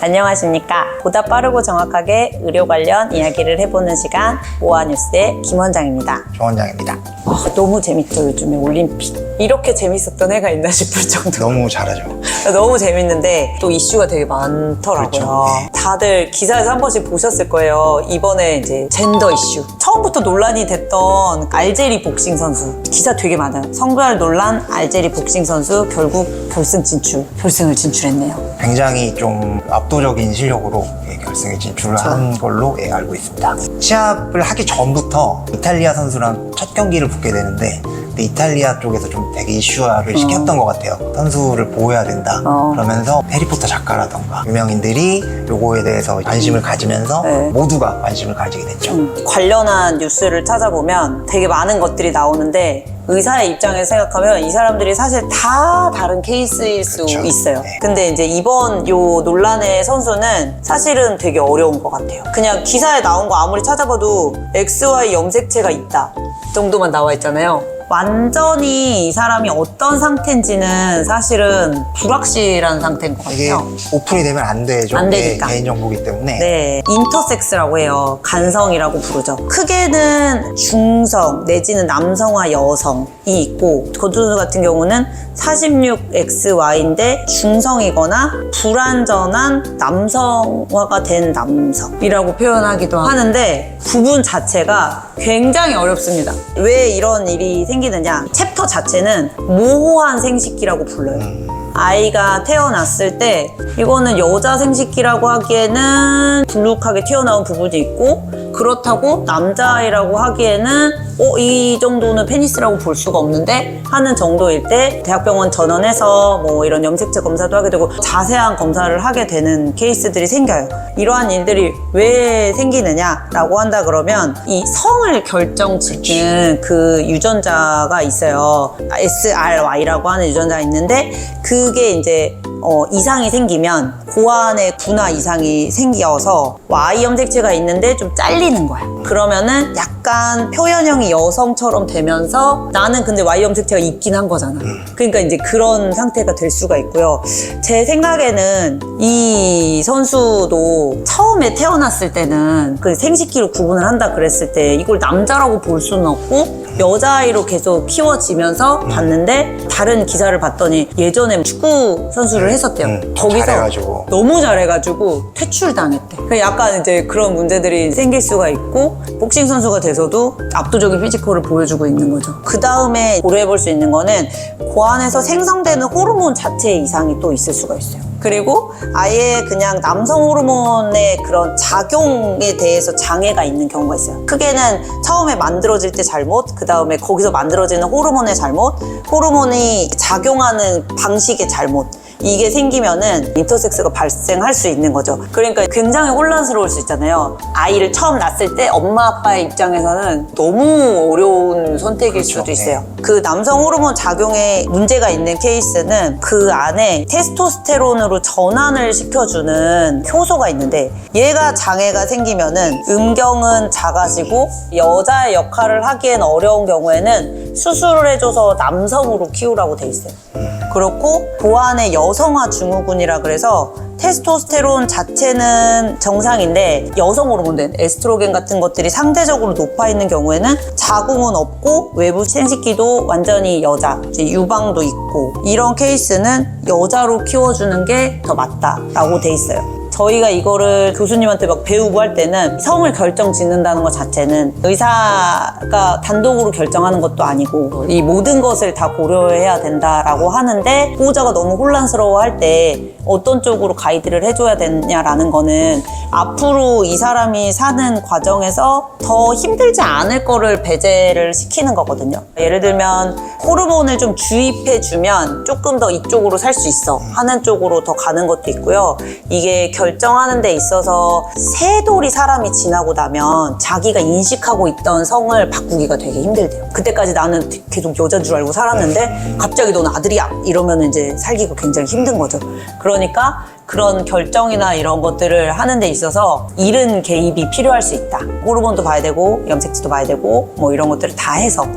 안녕하십니까. 보다 빠르고 정확하게 의료 관련 이야기를 해보는 시간 모아뉴스의 김원장입니다. 조원장입니다. 너무 재밌죠, 요즘에 올림픽. 이렇게 재밌었던 해가 있나 싶을 정도. 너무 잘하죠. 너무 재밌는데 또 이슈가 되게 많더라고요. 그렇죠. 네. 다들 기사에서 한 번씩 보셨을 거예요. 이번에 이제 젠더 이슈. 처음부터 논란이 됐던 알제리 복싱 선수. 기사 되게 많아요. 성별 논란 알제리 복싱 선수 결국 결승을 진출했네요. 굉장히 좀 압도적인 실력으로 결승에 진출을 한 걸로 알고 있습니다. 시합을 하기 전부터 이탈리아 선수랑 첫 경기를 붙게 되는데 이탈리아 쪽에서 좀 되게 이슈화를 시켰던 것 같아요. 선수를 보호해야 된다. 그러면서 해리포터 작가라던가 유명인들이 요거에 대해서 관심을 가지면서 모두가 관심을 가지게 됐죠. 관련한 뉴스를 찾아보면 되게 많은 것들이 나오는데 의사의 입장에서 생각하면 이 사람들이 사실 다 다른 케이스일 수 그렇죠. 있어요. 네. 근데 이제 이번 요 논란의 선수는 사실은 되게 어려운 것 같아요. 그냥 기사에 나온 거 아무리 찾아봐도 XY 염색체가 있다 정도만 나와 있잖아요. 완전히 이 사람이 어떤 상태인지는 사실은 불확실한 상태인 것 이게 같아요. 오픈이 되면 안 되죠. 안 되니까. 개인정보이기 때문에. 네, 인터섹스라고 해요. 간성이라고 부르죠. 크게는 중성 내지는 남성화 여성이 있고 거주수 같은 경우는 46XY인데 중성이거나 불완전한 남성화가 된 남성이라고 표현하기도 하는데 부분 자체가 굉장히 어렵습니다. 왜 이런 일이 생기느냐? 챕터 자체는 모호한 생식기라고 불러요. 아이가 태어났을 때 이거는 여자 생식기라고 하기에는 불룩하게 튀어나온 부분이 있고 그렇다고 남자아이라고 하기에는 이 정도는 페니스라고 볼 수가 없는데 하는 정도일 때 대학병원 전원해서 뭐 이런 염색체 검사도 하게 되고 자세한 검사를 하게 되는 케이스들이 생겨요. 이러한 일들이 왜 생기느냐라고 한다 그러면 이 성을 결정짓는 그 유전자가 있어요. SRY라고 하는 유전자가 있는데 그게 이제 이상이 생기면 고환의 분화 이상이 생겨서 Y 염색체가 있는데 좀 잘리는 거야. 그러면은 약간 표현형이 여성처럼 되면서 나는 근데 Y 염색체가 있긴 한 거잖아. 그러니까 이제 그런 상태가 될 수가 있고요. 제 생각에는 이 선수도 처음에 태어났을 때는 그 생식기로 구분을 한다 그랬을 때 이걸 남자라고 볼 수는 없고 여자아이로 계속 키워지면서 봤는데 다른 기사를 봤더니 예전에 축구 선수를 했었대요. 거기서 잘해가지고. 너무 잘해가지고 퇴출당했대. 약간 이제 그런 문제들이 생길 수가 있고 복싱 선수가 돼서도 압도적인 피지컬을 보여주고 있는 거죠. 그 다음에 고려해볼 수 있는 거는 고안에서 생성되는 호르몬 자체의 이상이 또 있을 수가 있어요. 그리고 아예 그냥 남성 호르몬의 그런 작용에 대해서 장애가 있는 경우가 있어요. 크게는 처음에 만들어질 때 잘못, 그 다음에 거기서 만들어지는 호르몬의 잘못, 호르몬이 작용하는 방식의 잘못, 이게 생기면은 인터섹스가 발생할 수 있는 거죠. 그러니까 굉장히 혼란스러울 수 있잖아요. 아이를 처음 낳았을 때 엄마 아빠의 입장에서는 너무 어려운 선택일 그렇죠. 수도 있어요. 그 남성 호르몬 작용에 문제가 있는 케이스는 그 안에 테스토스테론으로 전환을 시켜주는 효소가 있는데 얘가 장애가 생기면은 음경은 작아지고 여자의 역할을 하기엔 어려운 경우에는 수술을 해줘서 남성으로 키우라고 돼 있어요. 그렇고 고환의 여성화 증후군이라 그래서 테스토스테론 자체는 정상인데 여성 호르몬된 에스트로겐 같은 것들이 상대적으로 높아 있는 경우에는 자궁은 없고 외부 생식기도 완전히 여자, 이제 유방도 있고 이런 케이스는 여자로 키워주는 게 더 맞다라고 돼 있어요. 저희가 이거를 교수님한테 막 배우고 할 때는 성을 결정 짓는다는 것 자체는 의사가 단독으로 결정하는 것도 아니고 이 모든 것을 다 고려해야 된다라고 하는데 보호자가 너무 혼란스러워할 때 어떤 쪽으로 가이드를 해줘야 되냐라는 거는 앞으로 이 사람이 사는 과정에서 더 힘들지 않을 거를 배제를 시키는 거거든요. 예를 들면 호르몬을 좀 주입해주면 조금 더 이쪽으로 살 수 있어 하는 쪽으로 더 가는 것도 있고요. 이게 결정하는 데 있어서 세돌이 사람이 지나고 나면 자기가 인식하고 있던 성을 바꾸기가 되게 힘들대요. 그때까지 나는 계속 여자인 줄 알고 살았는데 갑자기 넌 아들이야 이러면 이제 살기가 굉장히 힘든 거죠. 그러니까 그런 결정이나 이런 것들을 하는 데 있어서 이른 개입이 필요할 수 있다. 호르몬도 봐야 되고 염색치도 봐야 되고 뭐 이런 것들을 다 해서.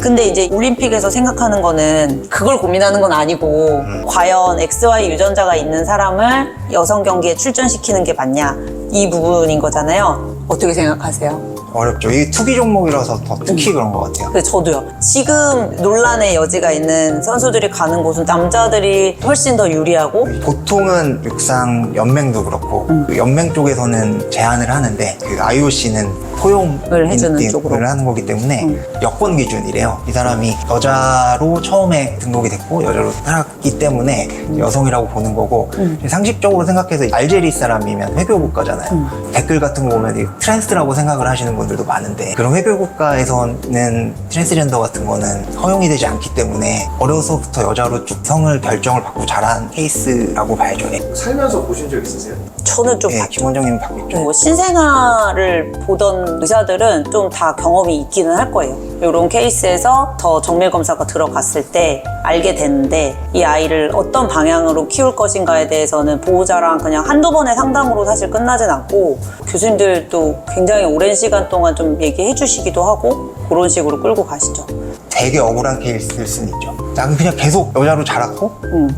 근데 이제 올림픽에서 생각하는 거는 그걸 고민하는 건 아니고 과연 XY 유전자가 있는 사람을 여성 경기에 출전시키는 게 맞냐 이 부분인 거잖아요. 어떻게 생각하세요? 어렵죠. 이게 투기 종목이라서 더 특히 그런 것 같아요. 근데 저도요. 지금 논란의 여지가 있는 선수들이 가는 곳은 남자들이 훨씬 더 유리하고 보통은 육상 연맹도 그렇고 그 연맹 쪽에서는 제한을 하는데 그 IOC는 포용을 해주는 쪽으로 하는 거기 때문에 여권 기준이래요. 이 사람이 여자로 처음에 등록이 됐고 여자로 살았기 때문에 여성이라고 보는 거고 상식적으로 생각해서 알제리 사람이면 회교 국가잖아요. 댓글 같은 거 보면 트랜스라고 생각을 하시는 분들도 많은데 그런 회교 국가에서는 트랜스젠더 같은 거는 허용이 되지 않기 때문에 어려서부터 여자로 쭉 성을 결정을 받고 자란 케이스라고 봐야죠. 살면서 보신 적 있으세요? 저는 좀 예, 봤죠. 김원정님 받고 있죠. 뭐 신생아를 보던 의사들은 좀 다 경험이 있기는 할 거예요. 이런 케이스에서 더 정밀 검사가 들어갔을 때 알게 되는데 이 아이를 어떤 방향으로 키울 것인가에 대해서는 보호자랑 그냥 한두 번의 상담으로 사실 끝나진 않고 교수님들도 굉장히 오랜 시간 동안 좀 얘기해 주시기도 하고 그런 식으로 끌고 가시죠. 되게 억울한 케이스일 수는 있죠. 나는 그냥 계속 여자로 자랐고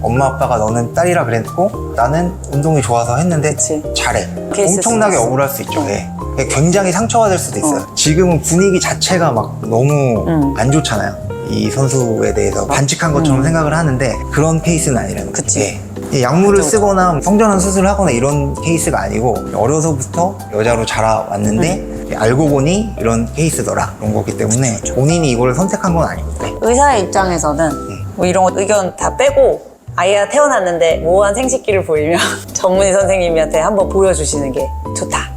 엄마 아빠가 너는 딸이라 그랬고 나는 운동이 좋아서 했는데 그치. 잘해. 케이스 엄청나게 있어. 억울할 수 있죠. 예. 굉장히 상처가 될 수도 있어요. 지금은 분위기 자체가 막 너무 안 좋잖아요. 이 선수에 대해서 반칙한 것처럼 생각을 하는데 그런 케이스는 아니라는 거죠. 그치. 예. 약물을 쓰거나 성전환 수술을 하거나 이런 케이스가 아니고 어려서부터 여자로 자라왔는데 알고 보니 이런 케이스더라 그런 거기 때문에 본인이 이걸 선택한 건 아닙니다. 의사의 입장에서는 뭐 이런 거 의견 다 빼고 아이가 태어났는데 모호한 생식기를 보이면 전문의 선생님한테 한번 보여주시는 게 좋다.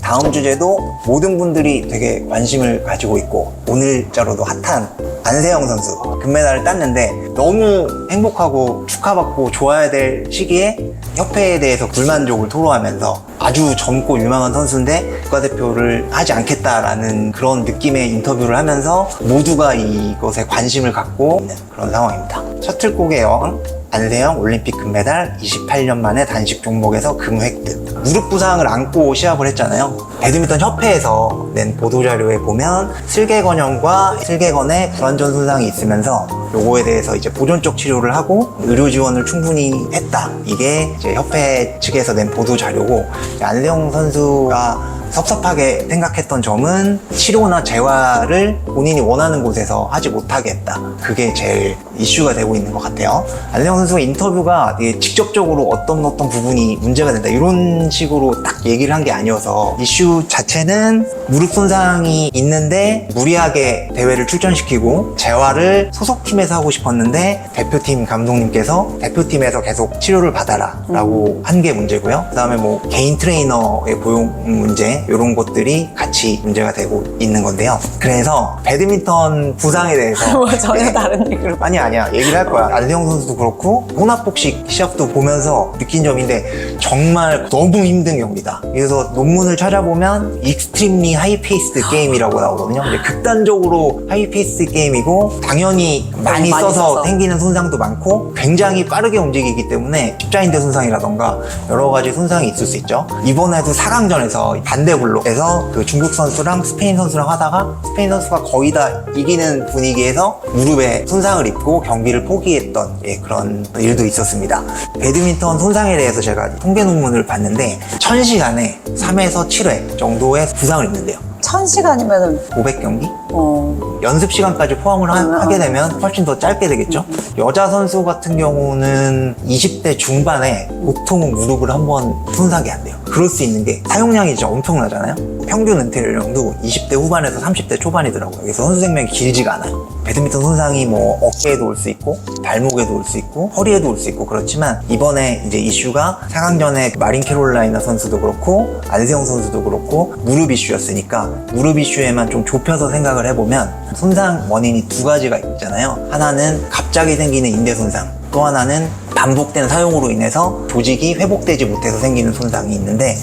다음 주제도 모든 분들이 되게 관심을 가지고 있고 오늘자로도 핫한 안세영 선수 금메달을 땄는데 너무 행복하고 축하받고 좋아야 될 시기에 협회에 대해서 불만족을 토로하면서 아주 젊고 유망한 선수인데 국가대표를 하지 않겠다라는 그런 느낌의 인터뷰를 하면서 모두가 이것에 관심을 갖고 있는 그런 상황입니다. 셔틀콕의 여왕 안세영 올림픽 금메달 28년 만에 단식 종목에서 금 획득. 무릎 부상을 안고 시합을 했잖아요. 배드민턴 협회에서 낸 보도자료에 보면 슬개건염과 슬개건에 불완전 손상이 있으면서 요거에 대해서 이제 보존적 치료를 하고 의료 지원을 충분히 했다. 이게 이제 협회 측에서 낸 보도자료고 안세영 선수가 섭섭하게 생각했던 점은 치료나 재활을 본인이 원하는 곳에서 하지 못하게 했다. 그게 제일 이슈가 되고 있는 것 같아요. 안세영 선수가 인터뷰가 되게 직접적으로 어떤 부분이 문제가 된다 이런 식으로 딱 얘기를 한 게 아니어서 이슈 자체는 무릎 손상이 있는데 무리하게 대회를 출전시키고 재활을 소속팀에서 하고 싶었는데 대표팀 감독님께서 대표팀에서 계속 치료를 받아라 라고 한 게 문제고요. 그 다음에 뭐 개인 트레이너의 고용 문제 이런 것들이 같이 문제가 되고 있는 건데요. 그래서 배드민턴 부상에 대해서 뭐 전혀 다른 얘기로. 아니야 얘기를 할 거야. 안세영 선수도 그렇고 혼합복식 시합도 보면서 느낀 점인데 정말 너무 힘든 경기다. 그래서 논문을 찾아보면 익스트림리 하이페이스드 게임이라고 나오거든요. 근데 극단적으로 하이페이스드 게임이고 당연히 많이 써서 생기는 손상도 많고 굉장히 빠르게 움직이기 때문에 십자인대 손상이라던가 여러 가지 손상이 있을 수 있죠. 이번에도 4강전에서 반대 블록에서 그 중국 선수랑 스페인 선수랑 하다가 스페인 선수가 거의 다 이기는 분위기에서 무릎에 손상을 입고 경기를 포기했던 그런 일도 있었습니다. 배드민턴 손상에 대해서 제가 통계 논문을 봤는데 1000시간에 3에서 7회 정도의 부상을 입는데요. 1000시간이면은 500경기? 연습 시간까지 포함을 하게 되면 훨씬 더 짧게 되겠죠. 여자 선수 같은 경우는 20대 중반에 보통은 무릎을 한번 손상이 안 돼요. 그럴 수 있는 게 사용량이 진짜 엄청나잖아요. 평균 은퇴 연령도 20대 후반에서 30대 초반이더라고요. 그래서 선수 생명이 길지가 않아요. 배드민턴 손상이 뭐 어깨에도 올 수 있고 발목에도 올 수 있고 허리에도 올 수 있고 그렇지만 이번에 이제 이슈가 4강전에 마린 캐롤라이나 선수도 그렇고 안세영 선수도 그렇고 무릎 이슈였으니까 무릎 이슈에만 좀 좁혀서 생각을 해보면 손상 원인이 두 가지가 있잖아요. 하나는 갑자기 생기는 인대 손상, 또 하나는 반복된 사용으로 인해서 조직이 회복되지 못해서 생기는 손상이 있는데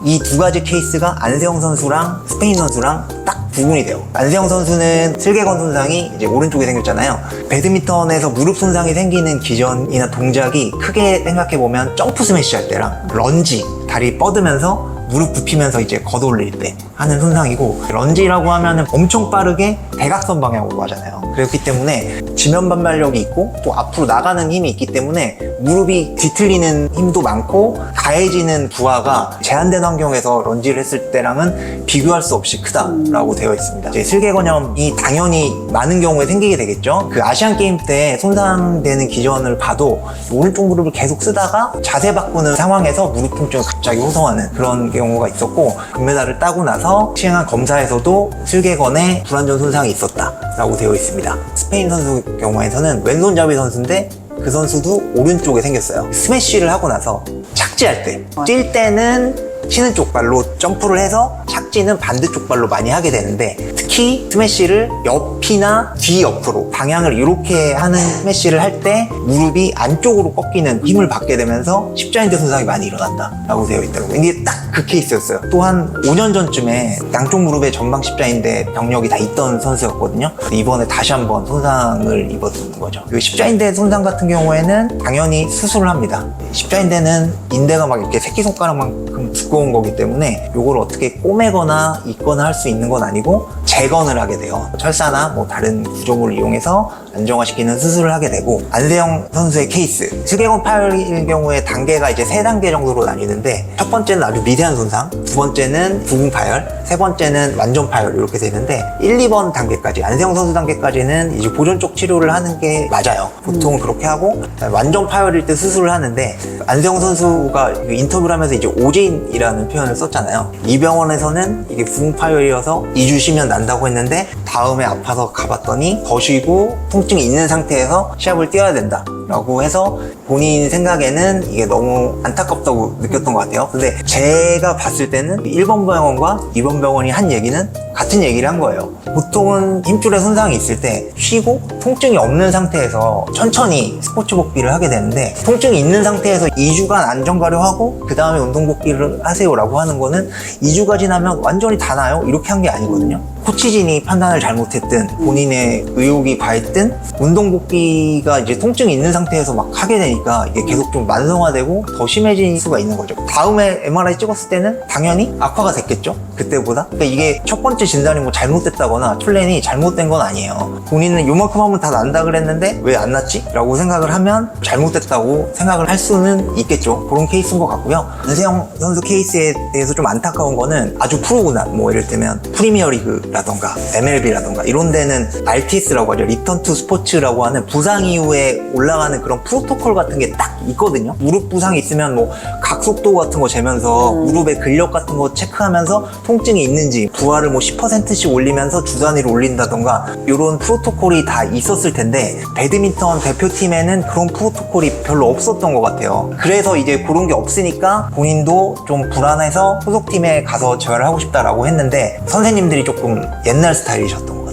이 두 가지 케이스가 안세영 선수랑 스페인 선수랑 딱 구분이 돼요. 안세영 선수는 슬개건 손상이 이제 오른쪽에 생겼잖아요. 배드민턴에서 무릎 손상이 생기는 기전이나 동작이 크게 생각해보면 점프 스매시 할 때랑 런지, 다리 뻗으면서 무릎 굽히면서 이제 걷어올릴 때 하는 손상이고, 런지라고 하면은 엄청 빠르게 대각선 방향으로 하잖아요. 그렇기 때문에 지면 반발력이 있고 또 앞으로 나가는 힘이 있기 때문에 무릎이 뒤틀리는 힘도 많고 가해지는 부하가 제한된 환경에서 런지를 했을 때랑은 비교할 수 없이 크다라고 되어 있습니다. 이제 슬개건염이 당연히 많은 경우에 생기게 되겠죠. 그 아시안 게임 때 손상되는 기전을 봐도 오른쪽 무릎을 계속 쓰다가 자세 바꾸는 상황에서 무릎 통증을 갑자기 호소하는 그런 경우가 있었고, 금메달을 따고 나서 시행한 검사에서도 슬개건에 불안전 손상이 있었다라고 되어 있습니다. 스페인 선수 경우에서는 왼손잡이 선수인데 그 선수도 오른쪽에 생겼어요. 스매시를 하고 나서 착지할 때, 뛸 때는 치는 쪽 발로 점프를 해서 착지는 반대쪽 발로 많이 하게 되는데, 특히 스매시를 옆이나 뒤 옆으로 방향을 이렇게 하는 스매시를 할 때 무릎이 안쪽으로 꺾이는 힘을 받게 되면서 십자인대 손상이 많이 일어난다 라고 되어 있더라고요. 이게 딱 그 케이스였어요. 또한 5년 전쯤에 양쪽 무릎에 전방 십자인대 병력이 다 있던 선수였거든요. 이번에 다시 한번 손상을 입었던 거죠. 그 십자인대 손상 같은 경우에는 당연히 수술을 합니다. 십자인대는 인대가 막 이렇게 새끼손가락만큼 두꺼운 거기 때문에 이걸 어떻게 꼬매거나 입거나 할 수 있는 건 아니고 재건을 하게 돼요. 철사나 뭐 다른 구조물을 이용해서 안정화시키는 수술을 하게 되고, 안세영 선수의 케이스, 슬개건 파열일 경우에 단계가 이제 3단계 정도로 나뉘는데, 첫 번째는 아주 미세한 손상, 두 번째는 부분 파열, 세 번째는 완전 파열 이렇게 되는데, 1, 2번 단계까지, 안세영 선수 단계까지는 이제 보존 쪽 치료를 하는 게 맞아요. 보통은 그렇게 하고, 완전 파열일 때 수술을 하는데, 안세영 선수가 인터뷰를 하면서 이제 오진이라는 표현을 썼잖아요. 이 병원에서는 이게 부분 파열이어서 2주 쉬면 난다고 했는데, 다음에 아파서 가봤더니 더 쉬고 통증이 있는 상태에서 시합을 뛰어야 된다 라고 해서 본인 생각에는 이게 너무 안타깝다고 느꼈던 것 같아요. 근데 제가 봤을 때는 1번 병원과 2번 병원이 한 얘기는 같은 얘기를 한 거예요. 보통은 힘줄에 손상이 있을 때 쉬고 통증이 없는 상태에서 천천히 스포츠 복귀를 하게 되는데, 통증이 있는 상태에서 2주간 안정 가려하고 그 다음에 운동 복귀를 하세요 라고 하는 거는 2주가 지나면 완전히 다 나요 이렇게 한 게 아니거든요. 코치진이 판단을 잘못했든 본인의 의욕이 과했든 운동 복귀가 이제 통증이 있는 상태에서 막 하게 되니까 이게 계속 좀 만성화되고 더 심해질 수가 있는 거죠. 다음에 MRI 찍었을 때는 당연히 악화가 됐겠죠, 그때보다. 그러니까 이게 첫 번째 진단이 뭐 잘못됐다거나 플랜이 잘못된 건 아니에요. 본인은 요만큼 하면 다 난다 그랬는데 왜 안 났지? 라고 생각을 하면 잘못됐다고 생각을 할 수는 있겠죠. 그런 케이스인 것 같고요. 안세영 선수 케이스에 대해서 좀 안타까운 거는 아주 프로구나, 뭐 예를 들면 프리미어리그라던가 MLB라던가 이런 데는 RTS라고 하죠. 리턴 투 스포츠라고 하는 부상 이후에 올라가는 그런 프로토콜 같은 게 딱 있거든요. 무릎 부상이 있으면 뭐 각속도 같은 거 재면서 무릎의 근력 같은 거 체크하면서 통증이 있는지 부하를 뭐 10%씩 올리면서 주 단위로 올린다던가 이런 프로토콜이 다 있었을 텐데, 배드민턴 대표팀에는 그런 프로토콜이 별로 없었던 것 같아요. 그래서 이제 그런 게 없으니까 본인도 좀 불안해서 소속팀에 가서 재활을 하고 싶다라고 했는데, 선생님들이 조금 옛날 스타일이셨던 것 같아요.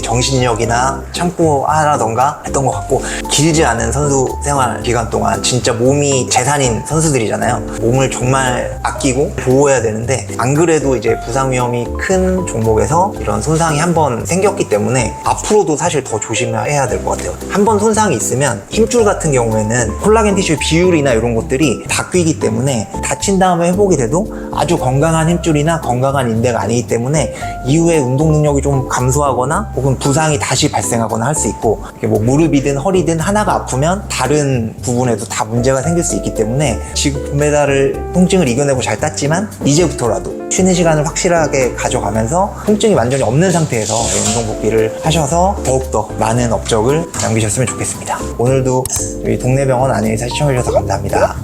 정신력이나 참고하라던가 했던 것 같고, 길지 않은 선수 생활 기간 동안 진짜 몸이 재산인 선수들이잖아요. 몸을 정말 아끼고 보호해야 되는데, 안 그래도 이제 부상 위험이 큰 종목에서 이런 손상이 한 번 생겼기 때문에 앞으로도 사실 더 조심해야 될 것 같아요. 한 번 손상이 있으면 힘줄 같은 경우에는 콜라겐 티슈의 비율이나 이런 것들이 바뀌기 때문에 다친 다음에 회복이 돼도 아주 건강한 힘줄이나 건강한 인대가 아니기 때문에 이후에 운동 능력이 좀 감소하거나 혹은 부상이 다시 발생하거나 할 수 있고, 이게 뭐 무릎이든 허리든 하나가 아프면 다른 부분에도 다 문제가 생길 수 있기 때문에 지금 금메달을 통증을 이겨내고 잘 땄지만 이제부터라도 쉬는 시간을 확실하게 가져가면서 통증이 완전히 없는 상태에서 운동 복귀를 하셔서 더욱더 많은 업적을 남기셨으면 좋겠습니다. 오늘도 저희 동네 병원 안에서 시청해주셔서 감사합니다.